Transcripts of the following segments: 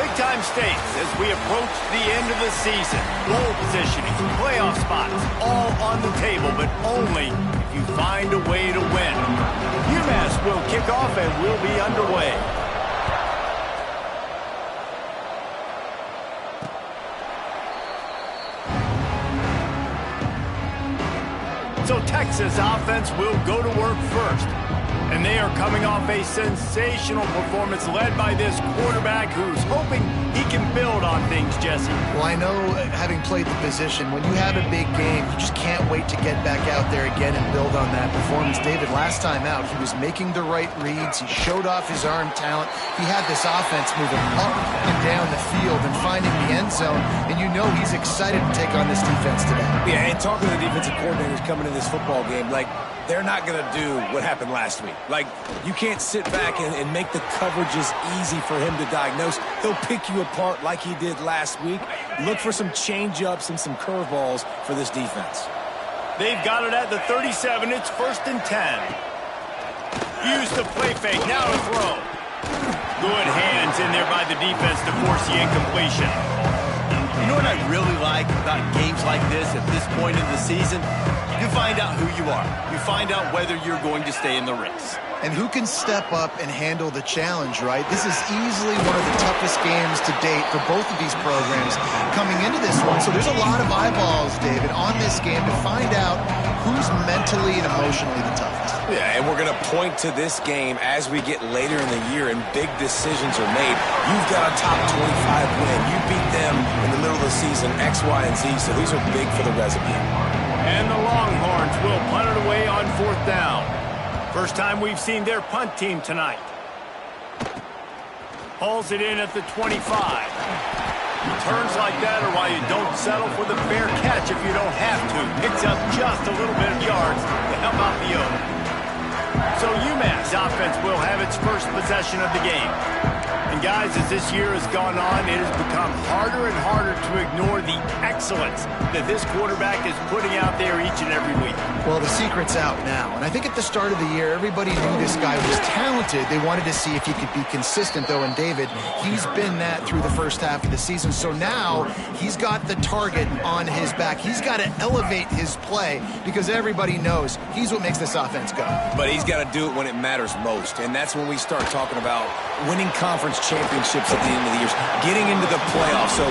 Big-time stakes as we approach the end of the season. Goal positioning, playoff spots, all on the table, but only if you find a way to win. UMass will kick off and we'll be underway. So Texas offense will go to work first. And they are coming off a sensational performance led by this quarterback who's hoping he can build on things, Jesse. Well, I know, having played the position, when you have a big game, you just can't wait to get back out there again and build on that performance. David, last time out, he was making the right reads. He showed off his arm talent. He had this offense moving up and down the field and finding the end zone. And you know he's excited to take on this defense today. Yeah, and talking to the defensive coordinators coming in this football game, like, they're not going to do what happened last week. Like, you can't sit back and make the coverages easy for him to diagnose. He'll pick you apart like he did last week. Look for some change-ups and some curveballs for this defense. They've got it at the 37. It's 1st and 10. Use the play fake. Now to throw. Good hands in there by the defense to force the incompletion. You know what I really like about games like this at this point in the season? You find out who you are. You find out whether you're going to stay in the race. And who can step up and handle the challenge, right? This is easily one of the toughest games to date for both of these programs coming into this one. So there's a lot of eyeballs, David, on this game to find out who's mentally and emotionally the toughest. Yeah, and we're going to point to this game as we get later in the year and big decisions are made. You've got a top 25 win. You beat them in the middle of the season, X, Y, and Z, so these are big for the resume. And the Longhorns will punt it away on 4th down. First time we've seen their punt team tonight. Hauls it in at the 25. Turns like that are why you don't settle for the fair catch if you don't have to. Picks up just a little bit of yards to help out the owner. So UMass offense will have its first possession of the game. And guys, as this year has gone on, it has become harder and harder to ignore the excellence that this quarterback is putting out there each and every week. Well, the secret's out now. And I think at the start of the year, everybody knew this guy was talented. They wanted to see if he could be consistent, though. And David, he's been that through the first half of the season. So now he's got the target on his back. He's got to elevate his play because everybody knows he's what makes this offense go. But he's got to do it when it matters most. And that's when we start talking about winning conference championships at the end of the year, getting into the playoffs. So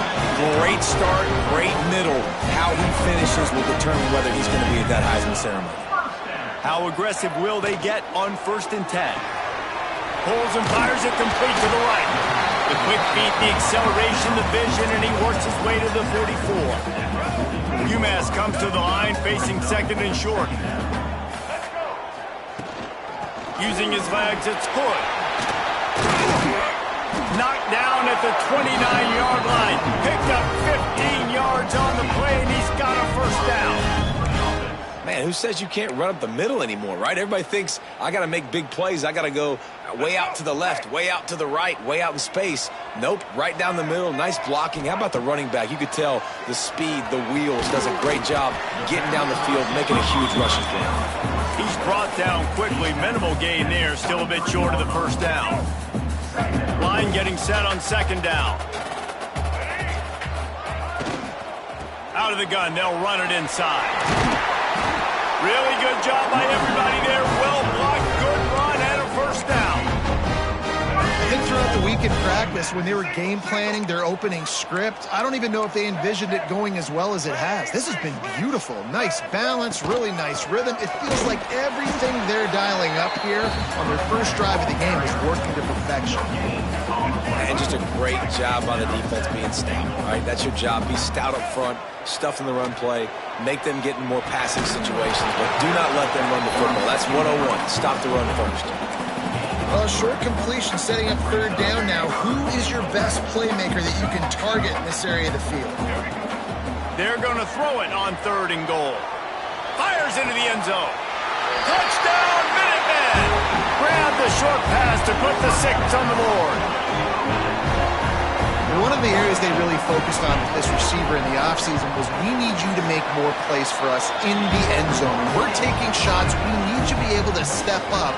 great start, great middle. How he finishes will determine whether he's going to be at that Heisman ceremony. How aggressive will they get on 1st and 10? Pulls and fires it complete to the right. The quick feet, the acceleration, the vision, and he works his way to the 44. UMass comes to the line facing 2nd and short. Using his legs, it's Hood. Knocked down at the 29-yard line. Picked up 15 yards on the play, and he's got a 1st down. Man, who says you can't run up the middle anymore, right? Everybody thinks, I got to make big plays. I got to go way out to the left, way out to the right, way out in space. Nope, right down the middle. Nice blocking. How about the running back? You could tell the speed, the wheels, does a great job getting down the field, making a huge rushing play. He's brought down quickly. Minimal gain there. Still a bit short of the 1st down. Line getting set on 2nd down. Out of the gun, they'll run it inside. Really good job by everybody there. Well blocked, good run, and a 1st down. I think throughout the week in practice, when they were game planning their opening script, I don't even know if they envisioned it going as well as it has. This has been beautiful. Nice balance, really nice rhythm. It feels like everything they're dialing up here on their first drive of the game is working to perfection. And just a great job by the defense being stout, right? That's your job. Be stout up front, stuff in the run play, make them get in more passing situations, but do not let them run the football. That's 101. Stop the run first. Short completion, setting up 3rd down now. Who is your best playmaker that you can target in this area of the field? They're going to throw it on 3rd and goal. Fires into the end zone. Touchdown, Minutemen! Grab the short pass to put the 6 on the board. One of the areas they really focused on with this receiver in the offseason was we need you to make more plays for us in the end zone. When we're taking shots, we need you to be able to step up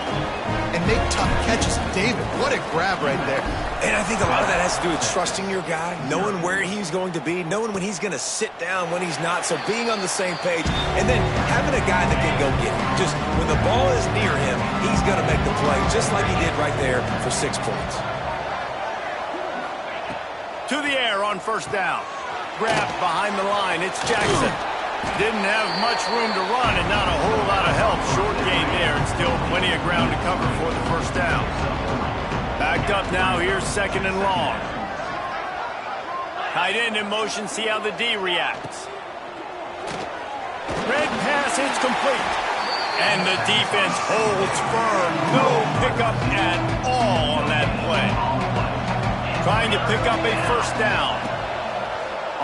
and make tough catches. David, what a grab right there. And I think a lot of that has to do with trusting your guy, knowing where he's going to be, knowing when he's going to sit down, when he's not, so being on the same page, and then having a guy that can go get it. Just when the ball is near him, he's going to make the play, just like he did right there for 6 points. To the air on first down. Grabbed behind the line. It's Jackson. Didn't have much room to run and not a whole lot of help. Short gain there and still plenty of ground to cover for the first down. Backed up now. Here's second and long. Tight end in motion. See how the D reacts. Red pass. It's complete. And the defense holds firm. No pickup at all on that play. Trying to pick up a first down.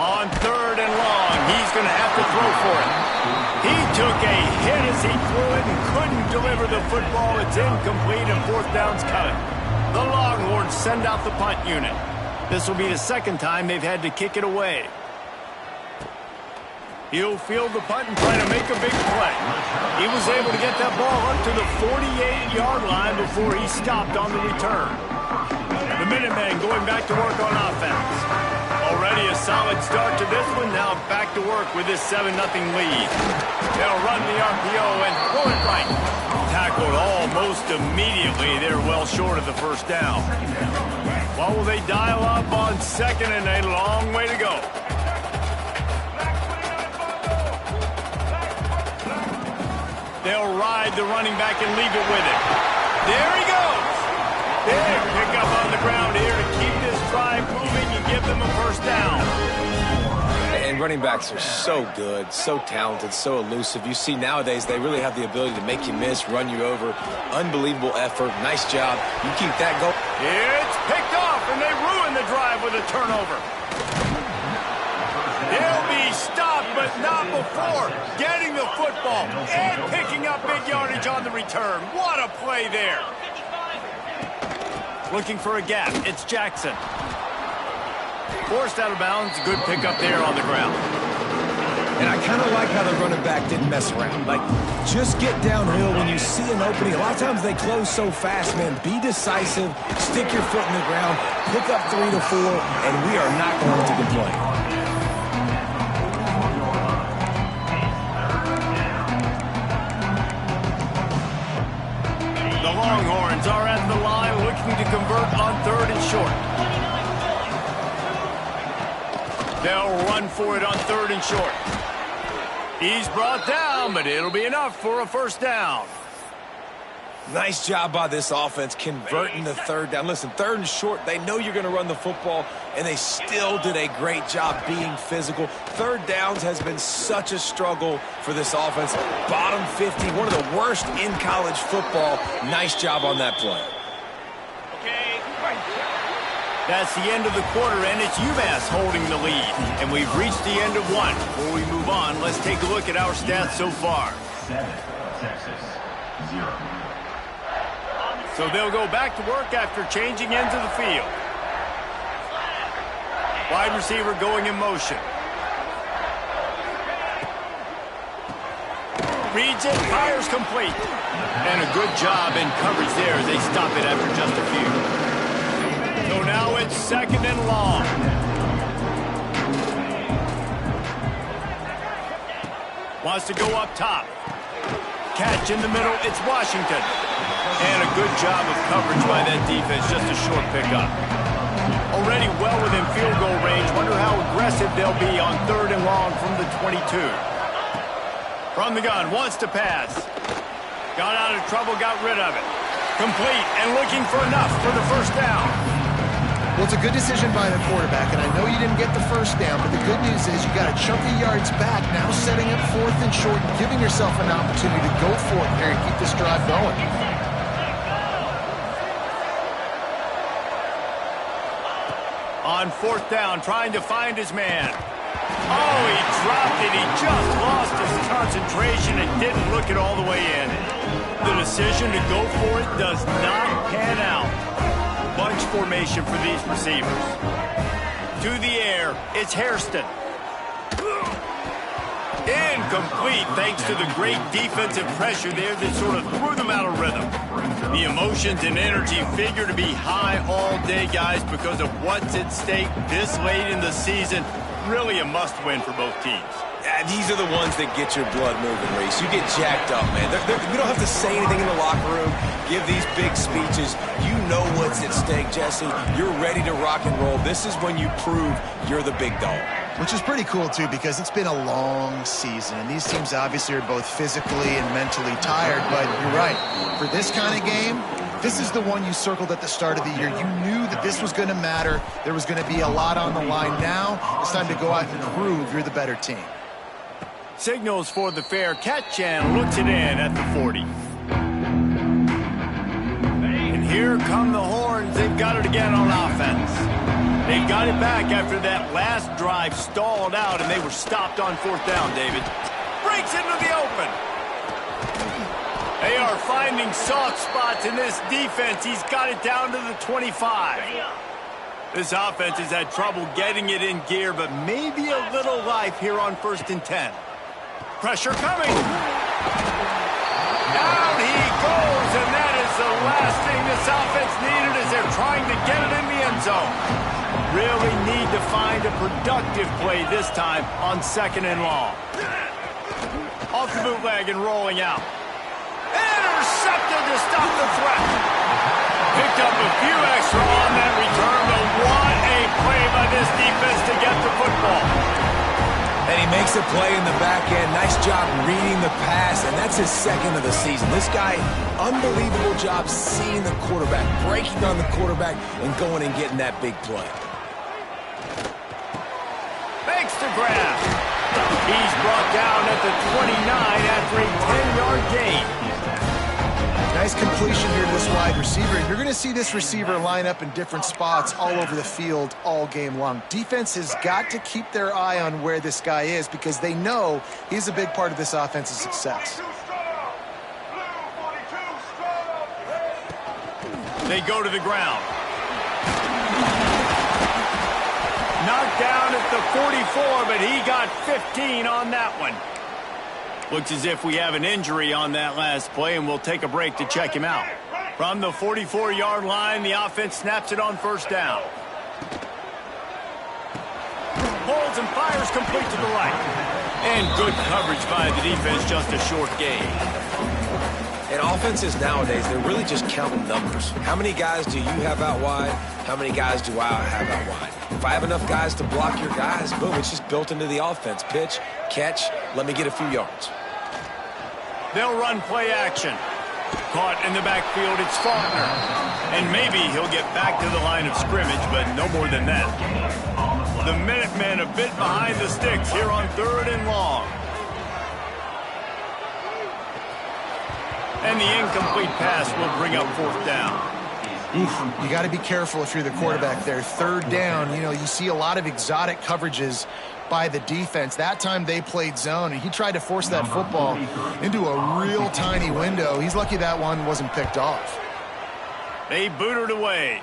On third and long, he's going to have to throw for it. He took a hit as he threw it and couldn't deliver the football. It's incomplete and fourth down's coming. The Longhorns send out the punt unit. This will be the second time they've had to kick it away. He'll field the punt and try to make a big play. He was able to get that ball up to the 48-yard line before he stopped on the return. The Minutemen going back to work on offense. Already a solid start to this one. Now back to work with this 7-0 lead. They'll run the RPO and throw it right. Tackled almost immediately. They're well short of the first down. What will they dial up on second and a long way to go? They'll ride the running back and leave it with him. There he goes. Big pickup on the ground here to keep this drive moving and give them a first down. And running backs are so good, so talented, so elusive. You see nowadays they really have the ability to make you miss, run you over. Unbelievable effort. Nice job. You keep that going. It's picked off, and they ruin the drive with a turnover. He'll be stopped, but not before getting the football and picking up big yardage on the return. What a play there. Looking for a gap. It's Jackson. Forced out of bounds. Good pickup there on the ground. And I kind of like how the running back didn't mess around. Like, just get downhill when you see an opening. A lot of times they close so fast, man. Be decisive. Stick your foot in the ground. Pick up 3 to 4, and we are not going to complain. The Longhorns are at the line looking to convert on third and short. They'll run for it on third and short. He's brought down, but it'll be enough for a first down. Nice job by this offense converting the third down. Listen, third and short, they know you're going to run the football, and they still did a great job being physical. Third downs has been such a struggle for this offense. Bottom 50, one of the worst in college football. Nice job on that play. That's the end of the quarter, and it's UMass holding the lead. And we've reached the end of one. Before we move on, let's take a look at our stats so far. 7, Texas, 0. So they'll go back to work after changing into the field. Wide receiver going in motion. Reads it, fires complete. And a good job in coverage there as they stop it after just a few. So now it's second and long. Wants to go up top. Catch in the middle, it's Washington. And a good job of coverage by that defense, just a short pickup. Already well within field goal range. Wonder how aggressive they'll be on third and long from the 22. From the gun, wants to pass. Got out of trouble, got rid of it. Complete and looking for enough for the first down. Well, it's a good decision by the quarterback, and I know you didn't get the first down, but the good news is you got a chunk of yards back, now setting up fourth and short and giving yourself an opportunity to go for it here and keep this drive going. On fourth down, trying to find his man. Oh, he dropped it. He just lost his concentration and didn't look it all the way in. The decision to go for it does not pan out. Bunch formation for these receivers. To the air, it's Hairston. Incomplete thanks to the great defensive pressure there that sort of threw them out of rhythm. The emotions and energy figure to be high all day, guys, because of what's at stake this late in the season. Really a must-win for both teams. Yeah, these are the ones that get your blood moving, Reese. You get jacked up, man. We don't have to say anything in the locker room, give these big speeches. You know what's at stake, Jesse. You're ready to rock and roll. This is when you prove you're the big dog. Which is pretty cool, too, because it's been a long season. And these teams obviously are both physically and mentally tired. But you're right. For this kind of game, this is the one you circled at the start of the year. You knew that this was going to matter. There was going to be a lot on the line. Now it's time to go out and prove you're the better team. Signals for the fair catch and looks it in at the 40. And here come the horns. They've got it again on offense. They got it back after that last drive stalled out, and they were stopped on 4th down, David. Breaks into the open. They are finding soft spots in this defense. He's got it down to the 25. This offense has had trouble getting it in gear, but maybe a little life here on 1st and 10. Pressure coming. Down he goes, and that is the last thing this offense needed as they're trying to get it in the end zone. Really need to find a productive play this time on 2nd and long. Off the bootleg and rolling out. Intercepted to stop the threat. Picked up a few extra on that return, but what a play by this defense to get the football. And he makes a play in the back end. Nice job reading the pass, and that's his 2nd of the season. This guy, unbelievable job seeing the quarterback, breaking on the quarterback, and going and getting that big play. Makes the grab. He's brought down at the 29 after a 10-yard gain. Nice completion here to this wide receiver. You're going to see this receiver line up in different spots all over the field all game long. Defense has got to keep their eye on where this guy is because they know he's a big part of this offense's success. They go to the ground. Knocked down at the 44, but he got 15 on that one. Looks as if we have an injury on that last play, and we'll take a break to check him out. From the 44-yard line, the offense snaps it on 1st down. Holds and fires complete to the right. And good coverage by the defense, just a short gain. And offenses nowadays, they're really just counting numbers. How many guys do you have out wide? How many guys do I have out wide? If I have enough guys to block your guys, boom, it's just built into the offense. Pitch, catch, let me get a few yards. They'll run play action. Caught in the backfield, it's Faulkner. And maybe he'll get back to the line of scrimmage, but no more than that. The Minutemen a bit behind the sticks here on 3rd and long. And the incomplete pass will bring up 4th down. You got to be careful if you're the quarterback there. 3rd down, you know, you see a lot of exotic coverages by the defense. That time they played zone, and he tried to force that football into a real tiny window. He's lucky that one wasn't picked off. They boot it away.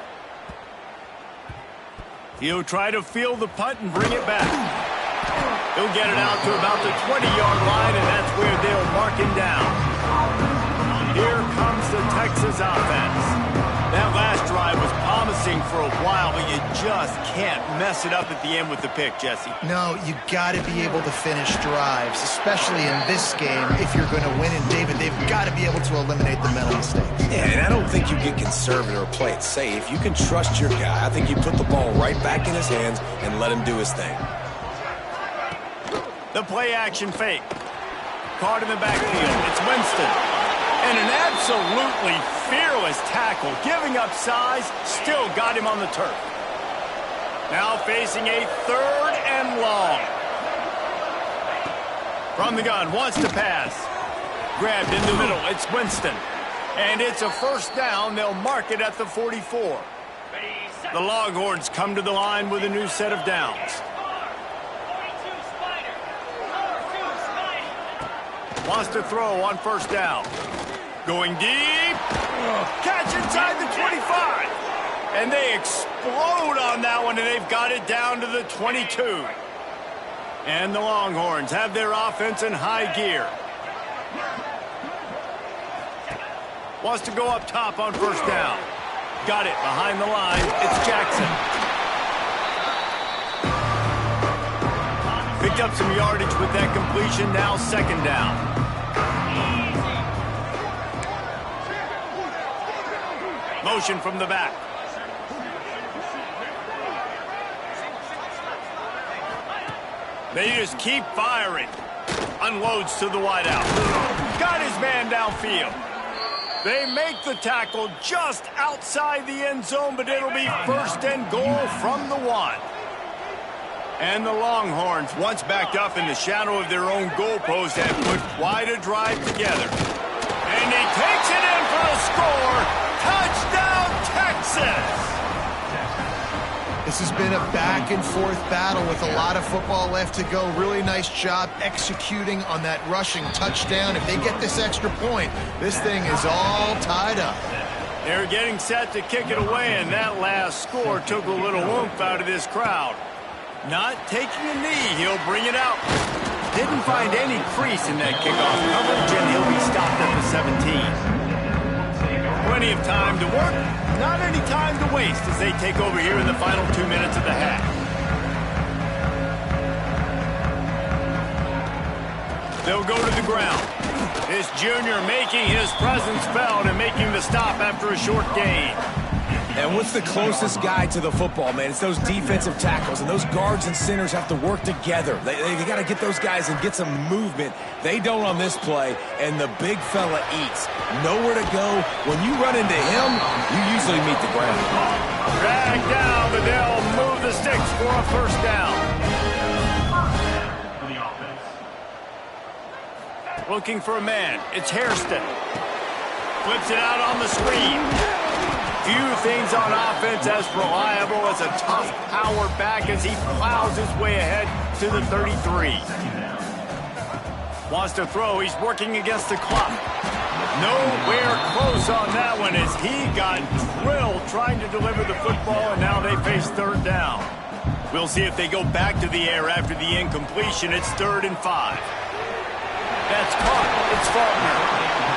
He'll try to field the punt and bring it back. He'll get it out to about the 20-yard line, and that's where they'll mark him down. Here comes the Texas offense. That last drive was promising for a while, but you just can't mess it up at the end with the pick, Jesse. No, you got to be able to finish drives, especially in this game if you're going to win. And, David, they've got to be able to eliminate the mental mistakes. Yeah, and I don't think you get conservative or play it safe. You can trust your guy. I think you put the ball right back in his hands and let him do his thing. The play-action fake. Caught in the backfield. It's Winston. And an absolutely fearless tackle, giving up size, still got him on the turf. Now facing a 3rd and long. From the gun, wants to pass. Grabbed in the middle, it's Winston. And it's a 1st down, they'll mark it at the 44. The Longhorns come to the line with a new set of downs. Wants to throw on 1st down. Going deep. Catch inside the 25. And they explode on that one, and they've got it down to the 22. And the Longhorns have their offense in high gear. Wants to go up top on first down. Got it behind the line. It's Jackson. Picked up some yardage with that completion. Now second down. Motion from the back. They just keep firing. Unloads to the wideout. Got his man downfield. They make the tackle just outside the end zone, but it'll be first and goal from the 1. And the Longhorns, once backed up in the shadow of their own goalpost, have put quite a drive together. And he takes it in for the score. Touchdown, Texas! This has been a back-and-forth battle with a lot of football left to go. Really nice job executing on that rushing touchdown. If they get this extra point, this thing is all tied up. They're getting set to kick it away, and that last score took a little oomph out of this crowd. Not taking a knee, he'll bring it out. Didn't find any crease in that kickoff coverage, and he'll be stopped at the 17. Plenty of time to work, not any time to waste as they take over here in the final 2 minutes of the half. They'll go to the ground. This junior making his presence felt and making the stop after a short gain. And what's the closest guy to the football, man? It's those defensive tackles, and those guards and centers have to work together. They got to get those guys and get some movement. They don't on this play, and the big fella eats. Nowhere to go. When you run into him, you usually meet the ground. Dragged down, but they'll move the sticks for a first down. For the offense. Looking for a man. It's Hairston. Flips it out on the screen. Few things on offense as reliable as a tough power back as he plows his way ahead to the 33. Wants to throw. He's working against the clock. Nowhere close on that one as he got drilled trying to deliver the football, and now they face third down. We'll see if they go back to the air after the incompletion. It's 3rd and 5. That's caught. It's Faulkner.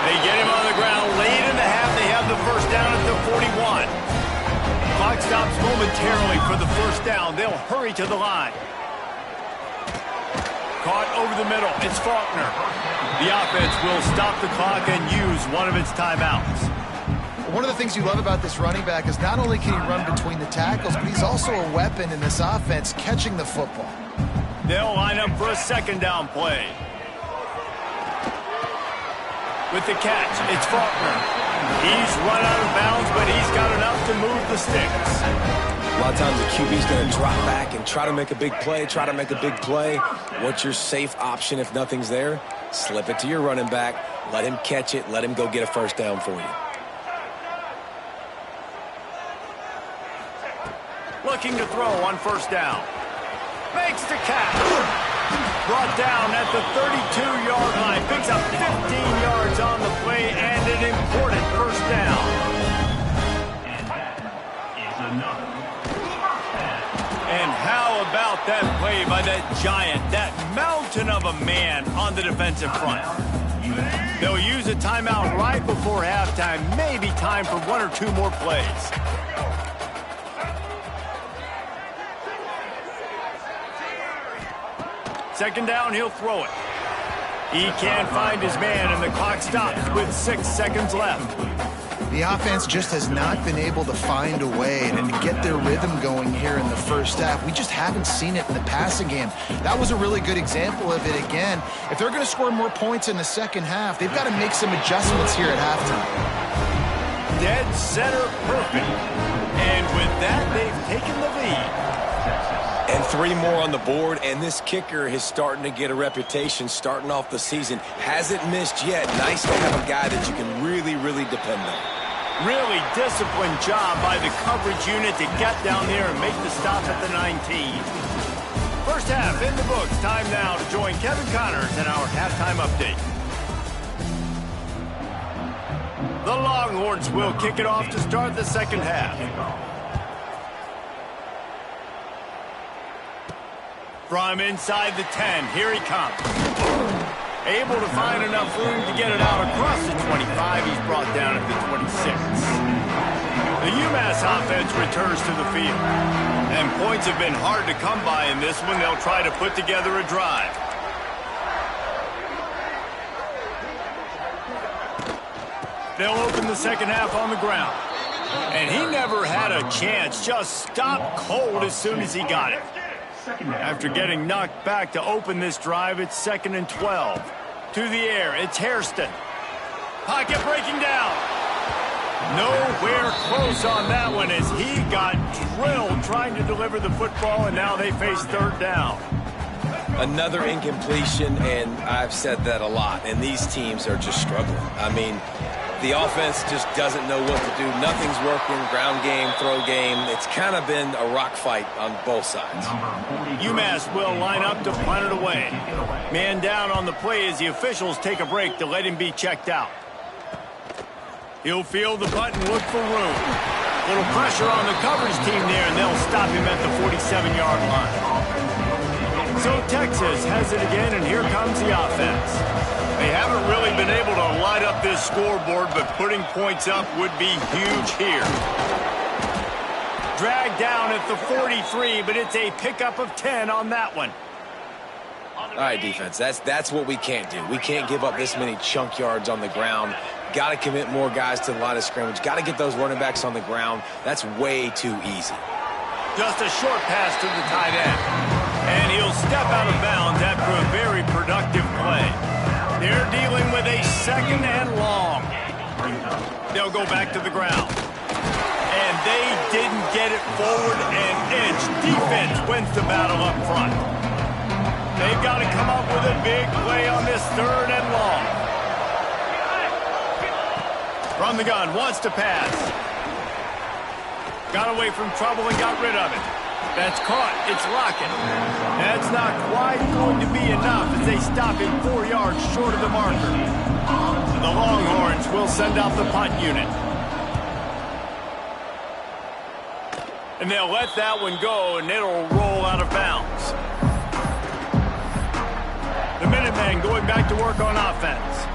They get him on the ground late in the half. They have the first down at the 41. Clock stops momentarily for the first down. They'll hurry to the line. Caught over the middle. It's Faulkner. The offense will stop the clock and use one of its timeouts. One of the things you love about this running back is not only can he run between the tackles, but he's also a weapon in this offense catching the football. They'll line up for a second down play. With the catch, it's Faulkner. He's run out of bounds, but he's got enough to move the sticks. A lot of times the QB's going to drop back and try to make a big play, What's your safe option if nothing's there? Slip it to your running back. Let him catch it. Let him go get a first down for you. Looking to throw on first down. Makes the catch. Brought down at the 32-yard line. Picks up 15 yards on the play and an important first down. And that is another. And how about that play by that giant, that mountain of a man on the defensive front? They'll use a timeout right before halftime. Maybe time for 1 or 2 more plays. Second down, he'll throw it. He can't find his man, and the clock stops with 6 seconds left. The offense just has not been able to find a way to get their rhythm going here in the first half. We just haven't seen it in the passing game. That was a really good example of it again. If they're going to score more points in the second half, they've got to make some adjustments here at halftime. Dead center perfect. And with that, they've taken the lead. And 3 more on the board, and this kicker is starting to get a reputation starting off the season. Hasn't missed yet. Nice to have a guy that you can really, really depend on. Really disciplined job by the coverage unit to get down there and make the stop at the 19. First half in the books. Time now to join Kevin Connors in our halftime update. The Longhorns will kick it off to start the second half. From inside the 10, here he comes. Able to find enough room to get it out across the 25. He's brought down at the 26. The UMass offense returns to the field. And points have been hard to come by in this one. They'll try to put together a drive. They'll open the second half on the ground. And he never had a chance. Just stopped cold as soon as he got it. After getting knocked back to open this drive, it's 2nd and 12. To the air, it's Hairston. Pocket breaking down. Nowhere close on that one as he got drilled trying to deliver the football, and now they face 3rd down. Another incompletion, and I've said that a lot, and these teams are just struggling. I mean, the offense just doesn't know what to do. Nothing's working. Ground game, throw game. It's kind of been a rock fight on both sides. UMass will line up to punt it away. Man down on the play as the officials take a break to let him be checked out. He'll field the punt and look for room. Little pressure on the coverage team there, and they'll stop him at the 47-yard line. So Texas has it again, and here comes the offense. They haven't really been able to light up this scoreboard, but putting points up would be huge here. Dragged down at the 43, but it's a pickup of 10 on that one. All right, defense, that's what we can't do. We can't give up this many chunk yards on the ground. Got to commit more guys to the line of scrimmage. Got to get those running backs on the ground. That's way too easy. Just a short pass to the tight end. And he'll step out of bounds after a very productive play. They're dealing with a 2nd and long. They'll go back to the ground. And they didn't get it forward an inch. Defense wins the battle up front. They've got to come up with a big play on this 3rd and long. From the gun, wants to pass. Got away from trouble and got rid of it. That's caught. It's Lockett. That's not quite going to be enough as they stop him 4 yards short of the marker. The Longhorns will send out the punt unit. And they'll let that one go, and it'll roll out of bounds. The Minutemen going back to work on offense.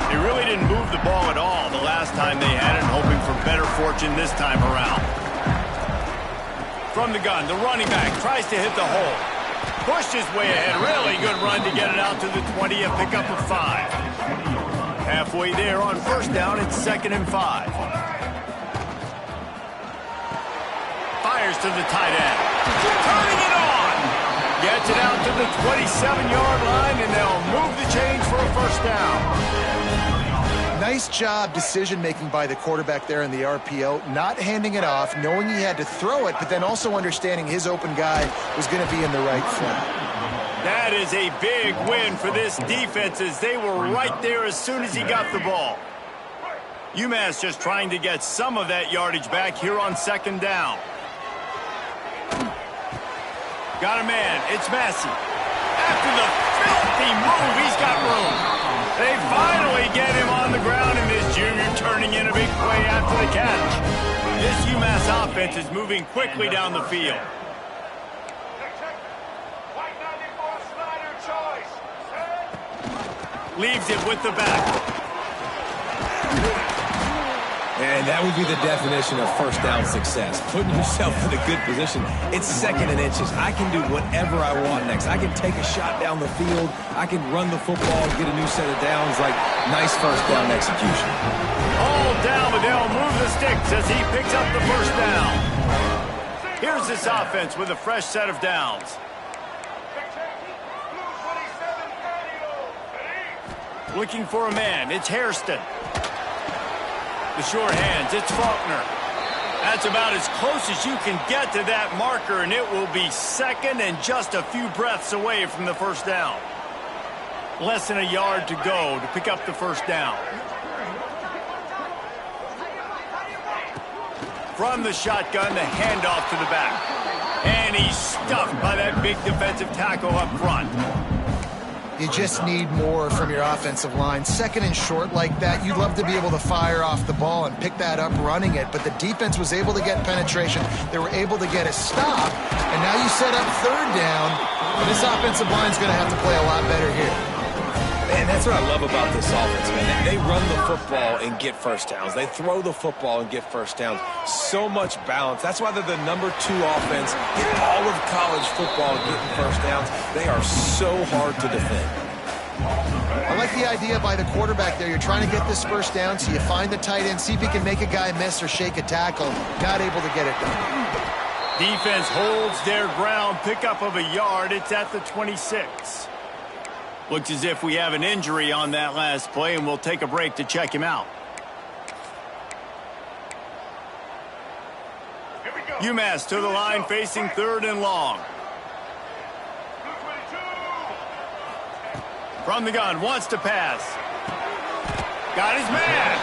They really didn't move the ball at all the last time they had it, hoping for better fortune this time around. From the gun, the running back tries to hit the hole. Pushed his way ahead. Really good run to get it out to the 20, a pickup of 5. Halfway there on 1st down, it's 2nd and 5. Fires to the tight end. Turning it on. Gets it out to the 27-yard line, and they'll move the chains for a 1st down. Nice job decision-making by the quarterback there in the RPO, not handing it off, knowing he had to throw it, but then also understanding his open guy was going to be in the right flat. That is a big win for this defense as they were right there as soon as he got the ball. UMass just trying to get some of that yardage back here on 2nd down. Got a man. It's Massey. After the filthy move, he's got room. They finally get him on the ground, and this junior turning in a big play after the catch. This UMass offense is moving quickly down the field. Leaves it with the back. And that would be the definition of 1st down success. Putting yourself in a good position. It's 2nd and inches. I can do whatever I want next. I can take a shot down the field. I can run the football, get a new set of downs. Like, nice 1st down execution. All down, but they'll move the sticks as he picks up the 1st down. Here's this offense with a fresh set of downs. Looking for a man. It's Hairston. The short hands, it's Faulkner. That's about as close as you can get to that marker, and it will be 2nd and just a few breaths away from the 1st down. Less than a yard to go to pick up the 1st down. From the shotgun, the handoff to the back. And he's stuffed by that big defensive tackle up front. You just need more from your offensive line. 2nd and short like that, you'd love to be able to fire off the ball and pick that up running it, but the defense was able to get penetration. They were able to get a stop, and now you set up 3rd down This offensive line is going to have to play a lot better here. Man, that's what I love about this offense, man. They run the football and get first downs. They throw the football and get first downs. So much balance. That's why they're the #2 offense in all of college football getting first downs. They are so hard to defend. I like the idea by the quarterback there. You're trying to get this first down, so you find the tight end, see if he can make a guy miss or shake a tackle. Not able to get it done. Defense holds their ground, pickup of a yard. It's at the 26. Looks as if we have an injury on that last play, and we'll take a break to check him out. UMass to the line, facing 3rd and long. From the gun, wants to pass. Got his man.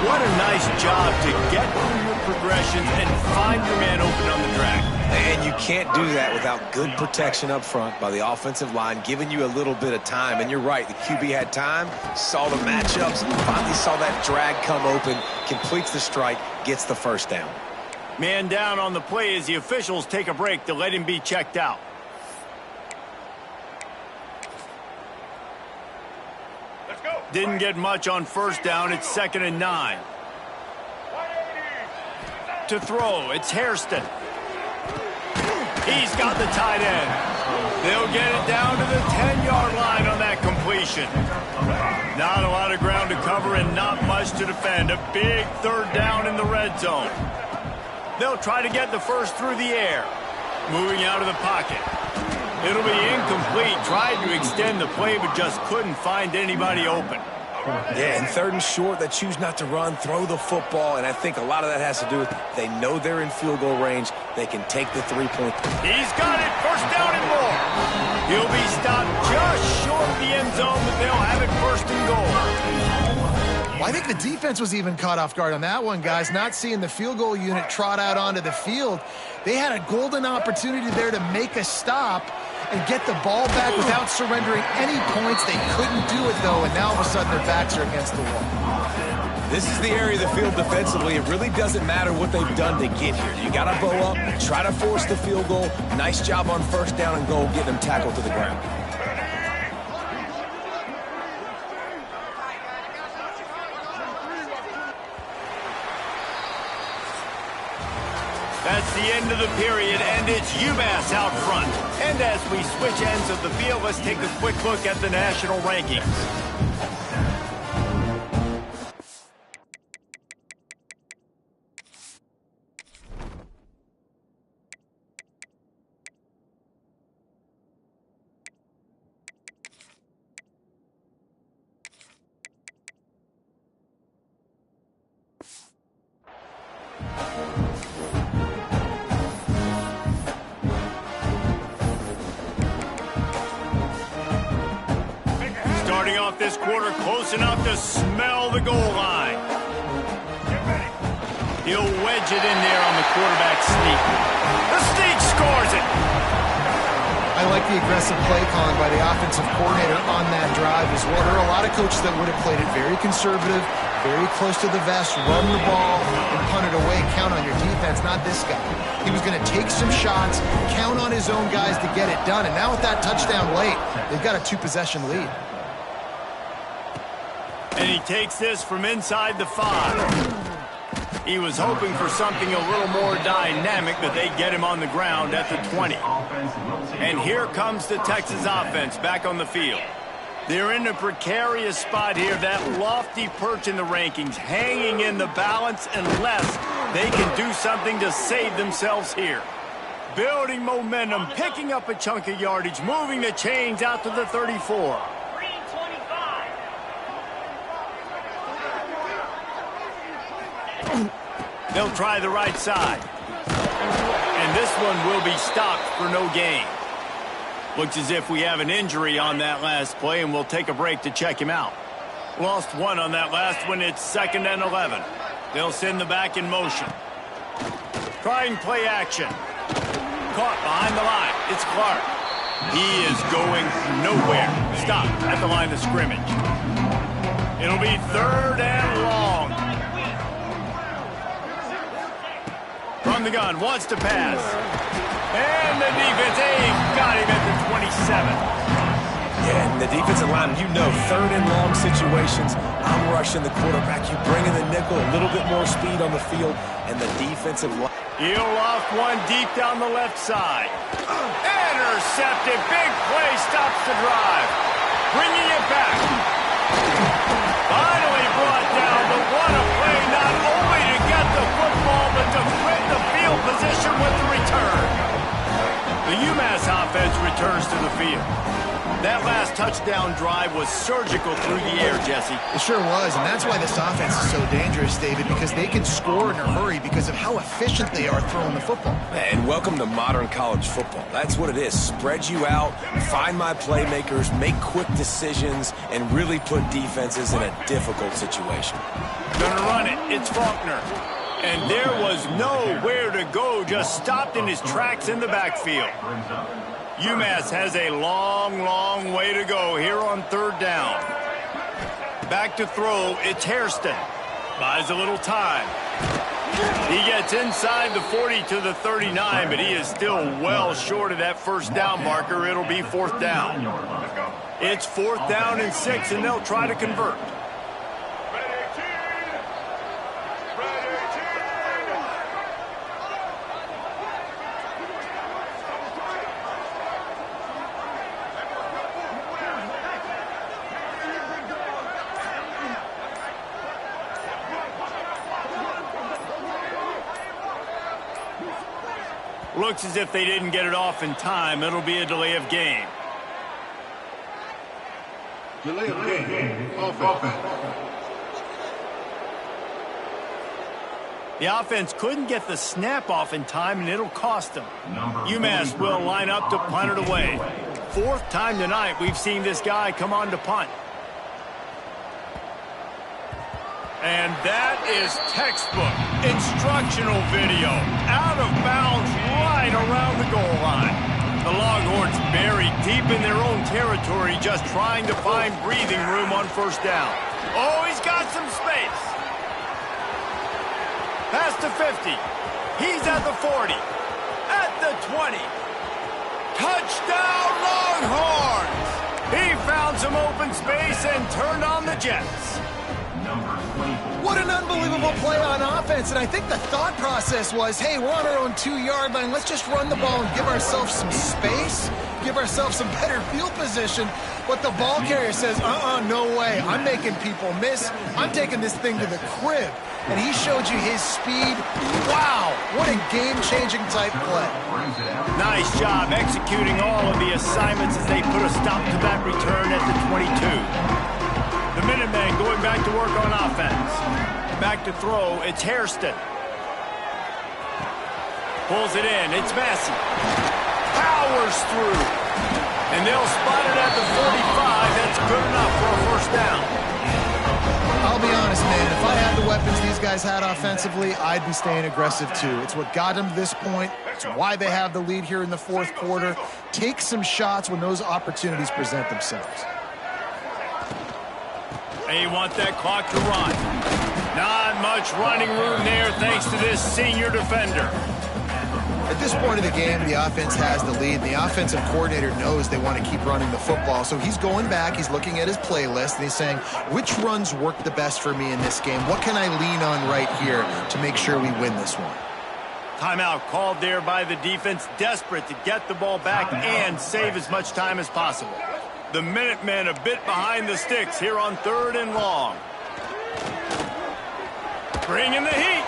What a nice job to get through your progressions and find your man open on the track. And you can't do that without good protection up front by the offensive line, giving you a little bit of time. And you're right, the QB had time, saw the matchups, finally saw that drag come open, completes the strike, gets the first down. Man down on the play as the officials take a break to let him be checked out. Didn't get much on first down. It's 2nd and 9. To throw, it's Hairston. He's got the tight end. They'll get it down to the 10-yard line on that completion. Not a lot of ground to cover and not much to defend. A big 3rd down in the red zone. They'll try to get the first through the air. Moving out of the pocket. It'll be incomplete. Tried to extend the play, but just couldn't find anybody open. Yeah, and 3rd and short, they choose not to run, throw the football, and I think a lot of that has to do with they know they're in field goal range. They can take the 3-point. He's got it. First down and more. He'll be stopped just short of the end zone, but they'll have it 1st and goal. Well, I think the defense was even caught off guard on that one, guys. Not seeing the field goal unit trot out onto the field. They had a golden opportunity there to make a stop and get the ball back without surrendering any points. They couldn't do it, though, and now all of a sudden their backs are against the wall. This is the area of the field defensively. It really doesn't matter what they've done to get here. You got to bow up, try to force the field goal. Nice job on first down and goal, getting them tackled to the ground. That's the end of the period, and it's UMass out front. And as we switch ends of the field, let's take a quick look at the national rankings. Starting off this quarter close enough to smell the goal line. He'll wedge it in there on the quarterback sneak. The sneak scores it. I like the aggressive play calling by the offensive coordinator on that drive as well. There are a lot of coaches that would have played it very conservative, very close to the vest, run the ball, and punt it away. Count on your defense, not this guy. He was going to take some shots, count on his own guys to get it done. And now with that touchdown late, they've got a 2-possession lead. And he takes this from inside the 5. He was hoping for something a little more dynamic, but they get him on the ground at the 20. And here comes the Texas offense back on the field. They're in a precarious spot here, that lofty perch in the rankings, hanging in the balance unless they can do something to save themselves here. Building momentum, picking up a chunk of yardage, moving the chains out to the 34. They'll try the right side. And this one will be stopped for no gain. Looks as if we have an injury on that last play, and we'll take a break to check him out. Lost one on that last one. It's 2nd and 11. They'll send the back in motion. Trying play action. Caught behind the line. It's Clark. He is going nowhere. Stopped at the line of scrimmage. It'll be 3rd and long. From the gun, wants to pass. And the defense, got him at the Yeah, and the defensive line, you know, third and long situations, I'm rushing the quarterback. You bring in the nickel, a little bit more speed on the field, and the defensive line. He'll off one deep down the left side. Intercepted. Big play stops the drive. Bringing it back. Finally brought down, but what a play, not only to get the football, but to win the field position with the return. The UMass offense returns to the field. That last touchdown drive was surgical through the air, Jesse. It sure was, and that's why this offense is so dangerous, David, because they can score in a hurry because of how efficient they are throwing the football. And welcome to modern college football. That's what it is. Spread you out, find my playmakers, make quick decisions, and really put defenses in a difficult situation. Gonna run it. It's Faulkner. And there was nowhere to go, just stopped in his tracks in the backfield. UMass has a long, long way to go here on third down. Back to throw, it's Hairston. Buys a little time. He gets inside the 40 to the 39, but he is still well short of that first down marker. It'll be fourth down. It's fourth down and 6, and they'll try to convert. Looks as if they didn't get it off in time. It'll be a delay of game. Delay of game. Offense. The offense couldn't get the snap off in time, and it'll cost them. UMass will line up to punt it away. Fourth time tonight we've seen this guy come on to punt. And that is textbook instructional video. Out of bounds right around the goal line. The Longhorns buried deep in their own territory, just trying to find breathing room on first down. Oh, he's got some space. Past the 50. He's at the 40. At the 20. Touchdown, Longhorns! He found some open space and turned on the Jets. What an unbelievable play on offense, and I think the thought process was, hey, we're on our own 2-yard line. Let's just run the ball and give ourselves some space, give ourselves some better field position. But the ball carrier says, no way. I'm making people miss. I'm taking this thing to the crib. And he showed you his speed. Wow, what a game-changing type play. Nice job executing all of the assignments as they put a stop to that return at the 22. The Minutemen going back to work on offense. Back to throw, it's Hairston. Pulls it in, it's Massey. Powers through. And they'll spot it at the 45. That's good enough for a first down. I'll be honest, man, if I had the weapons these guys had offensively, I'd be staying aggressive too. It's what got them to this point. It's why they have the lead here in the fourth quarter. Take some shots when those opportunities present themselves. They want that clock to run. Not much running room there thanks to this senior defender. At this point of the game, the offense has the lead. The offensive coordinator knows they want to keep running the football. So he's going back, he's looking at his playlist, and he's saying, which runs work the best for me in this game? What can I lean on right here to make sure we win this one? Timeout called there by the defense, desperate to get the ball back and save as much time as possible. The Minutemen a bit behind the sticks here on third and long. Bringing the heat.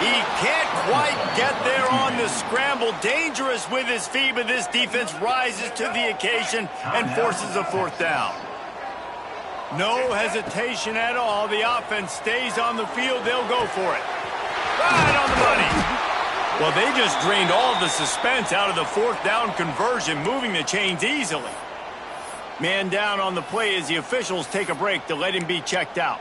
He can't quite get there on the scramble. Dangerous with his feet, but this defense rises to the occasion and forces a fourth down. No hesitation at all. The offense stays on the field. They'll go for it. Right on the money. Well, they just drained all the suspense out of the fourth down conversion, moving the chains easily. Man down on the play as the officials take a break to let him be checked out.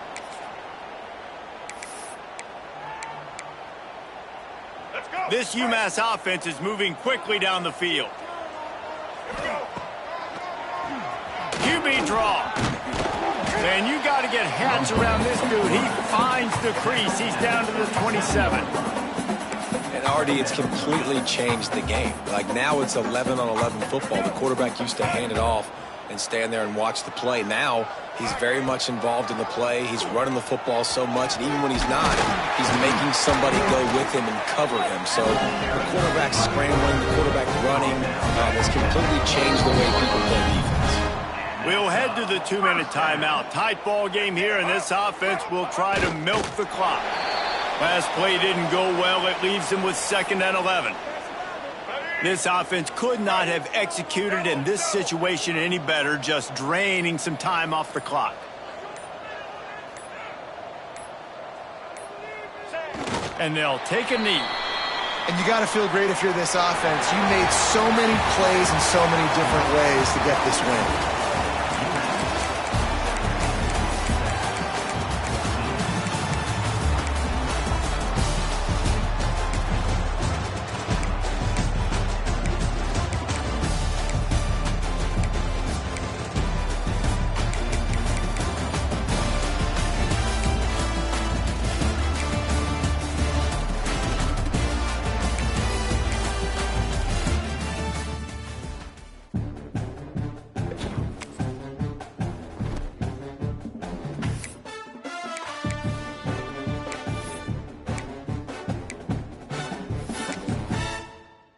This UMass offense is moving quickly down the field. QB draw. Man, you got to get hats around this dude. He finds the crease. He's down to the 27. And Artie, it's completely changed the game. Like now it's 11-on-11 football. The quarterback used to hand it off and stand there and watch the play. Now he's very much involved in the play. He's running the football so much, and even when he's not, he's making somebody go with him and cover him. So the quarterback scrambling, the quarterback running has completely changed the way people play defense. We'll head to the 2-minute timeout. Tight ball game here, and this offense will try to milk the clock. Last play didn't go well. It leaves him with 2nd and 11. This offense could not have executed in this situation any better, just draining some time off the clock. And they'll take a knee. And you got to feel great if you're this offense. You made so many plays in so many different ways to get this win.